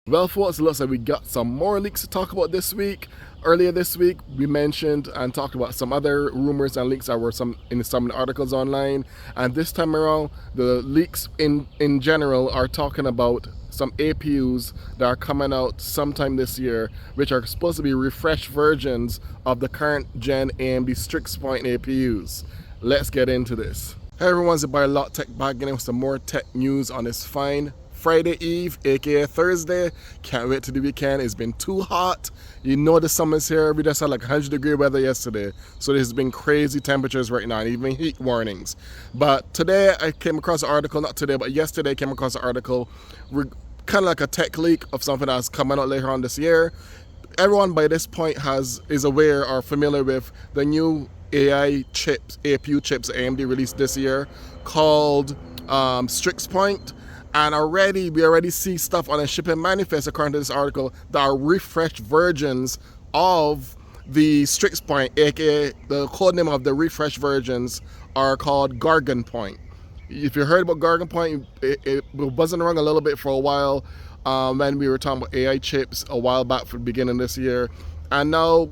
Well, folks, it looks like we got some more leaks to talk about this week. Earlier this week, we mentioned and talked about some other rumors and leaks that were in some of the articles online. And this time around, the leaks in general are talking about some APUs that are coming out sometime this year, which are supposed to be refreshed versions of the current gen AMD Strix Point APUs. Let's get into this. Hey everyone, it's your Lot Tech back again with some more tech news on this fine Friday Eve, aka Thursday. Can't wait to the weekend. It's been too hot. You know the summer's here. We just had like 100-degree weather yesterday. So there's been crazy temperatures right now and even heat warnings. But today I came across an article, not today, but yesterday I came across an article. We're kind of like a tech leak of something that's coming out later on this year. Everyone by this point is aware or familiar with the new AI chips, APU chips AMD released this year called Strix Point. And we already see stuff on a shipping manifest, according to this article, that are refreshed versions of the Strix Point, aka the code name of the refreshed versions are called Gorgon Point. If you heard about Gorgon Point, it buzzing around a little bit for a while when we were talking about AI chips a while back for the beginning of this year. And now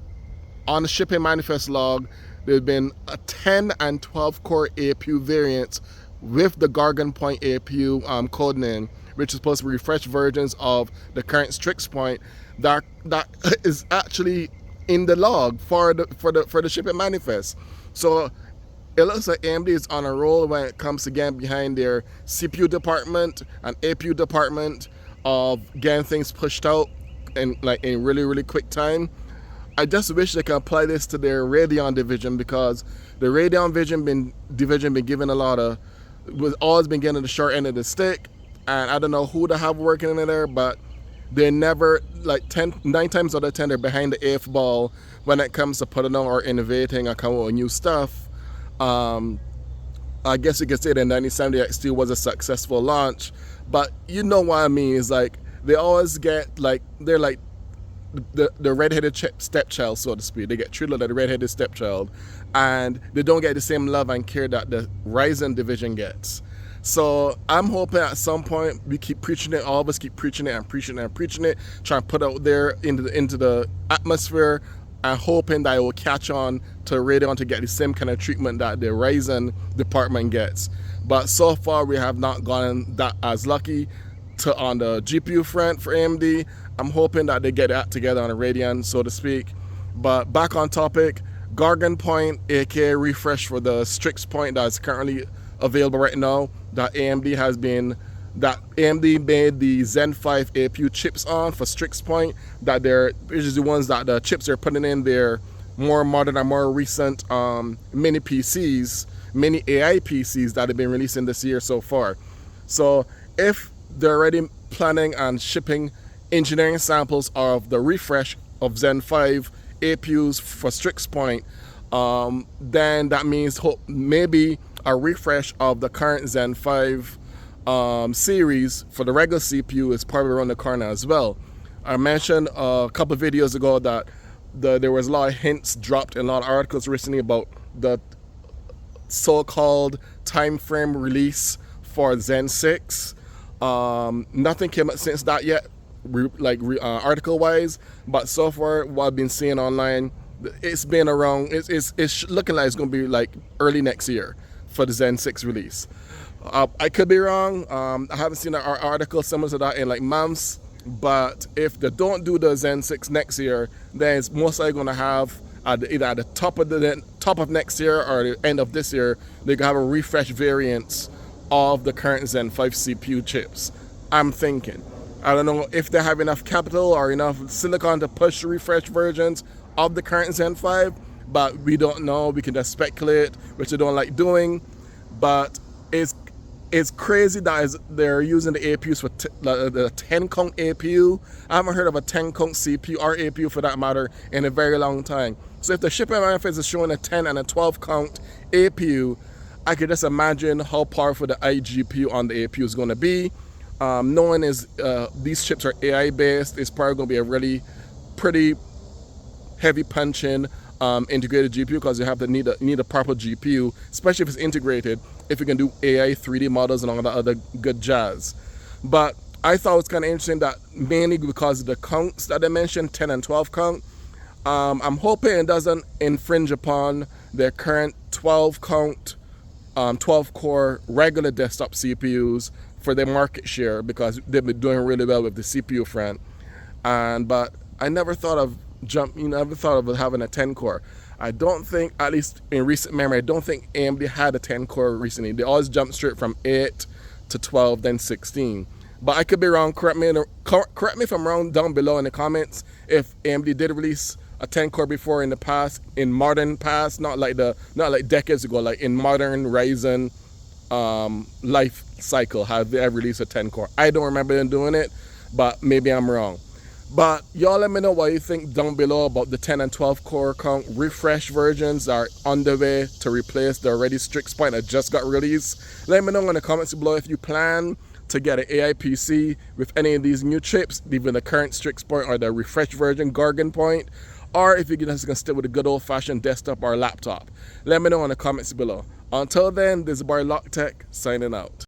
on the shipping manifest log, there have been a 10 and 12 core APU variants with the Gorgon Point APU codename, which is supposed to be refreshed versions of the current Strix Point that is actually in the log for the shipping manifest. So it looks like AMD is on a roll when it comes to getting behind their CPU department and APU department of getting things pushed out in really quick time. I just wish they could apply this to their Radeon division, because the Radeon division been given a lot of, was always been getting the short end of the stick, and I don't know who they have working in there, but they never, like 9 times out of 10, they're behind the eighth ball when it comes to putting on or innovating or coming with new stuff. I guess you could say the 9070 XT was a successful launch, but you know what I mean. It's like they always get they're like the red-headed stepchild, so to speak. They get treated like the red-headed stepchild, and they don't get the same love and care that the Ryzen division gets. So I'm hoping at some point we keep preaching it, all of us keep preaching it and preaching it and preaching it, trying to put it out there into the atmosphere, and hoping that it will catch on to Radeon to get the same kind of treatment that the Ryzen department gets. But so far we have not gotten that as lucky on the GPU front for AMD. I'm hoping that they get that together on a Radeon, so to speak. But back on topic, Gorgon Point, aka refresh for the Strix Point that is currently available right now, that AMD made the Zen 5 APU chips on for Strix Point, that they're usually the ones that the chips they're putting in their more modern and more recent mini PCs, mini AI PCs that have been releasing this year so far. So if they're already planning on shipping engineering samples of the refresh of Zen 5 APUs for Strix Point, then that means maybe a refresh of the current Zen 5 series for the regular CPU is probably around the corner as well. I mentioned a couple of videos ago that there was a lot of hints dropped in a lot of articles recently about the so-called time frame release for Zen 6. Nothing came up since that yet, article wise, but so far what I've been seeing online, it's been around, it's looking like it's going to be like early next year for the Zen 6 release. I could be wrong. I haven't seen an article similar to that in like months, but if they don't do the Zen 6 next year, then it's most likely going to have either at the top of next year or the end of this year, they're going to have a refresh variants of the current Zen 5 CPU chips. I'm thinking. I don't know if they have enough capital or enough silicon to push refresh versions of the current Zen 5, but we don't know. We can just speculate, which I don't like doing. But it's crazy that they're using the APUs for the 10 count APU. I haven't heard of a 10 count CPU or APU for that matter in a very long time. So if the shipping manifest is showing a 10 and a 12 count APU, I could just imagine how powerful the iGPU on the APU is going to be. Knowing these chips are AI based, it's probably going to be a really pretty heavy punching integrated GPU, because you have to need a proper GPU, especially if it's integrated, if you can do AI 3D models and all that other good jazz. But I thought it was kind of interesting that mainly because of the counts that they mentioned, 10 and 12 count. I'm hoping it doesn't infringe upon their current 12 count, 12 core regular desktop CPUs for their market share, because they've been doing really well with the CPU front. But I never thought of having a 10 core. I don't think, at least in recent memory, I don't think AMD had a 10 core recently. They always jumped straight from 8 to 12, then 16. But I could be wrong. Correct me if I'm wrong down below in the comments if AMD did release a 10 core before in the past, in modern past, not like decades ago, like in modern Ryzen life cycle, have they ever released a 10 core? I don't remember them doing it, but maybe I'm wrong. But y'all let me know what you think down below about the 10 and 12 core count. Refresh versions are on the way to replace the already Strix Point that just got released. Let me know in the comments below if you plan to get an AI PC with any of these new chips, even the current Strix Point or the refreshed version Gorgon Point, or if you're just gonna stick with a good old-fashioned desktop or laptop. Let me know in the comments below. Until then, this is Bar Lock Tech signing out.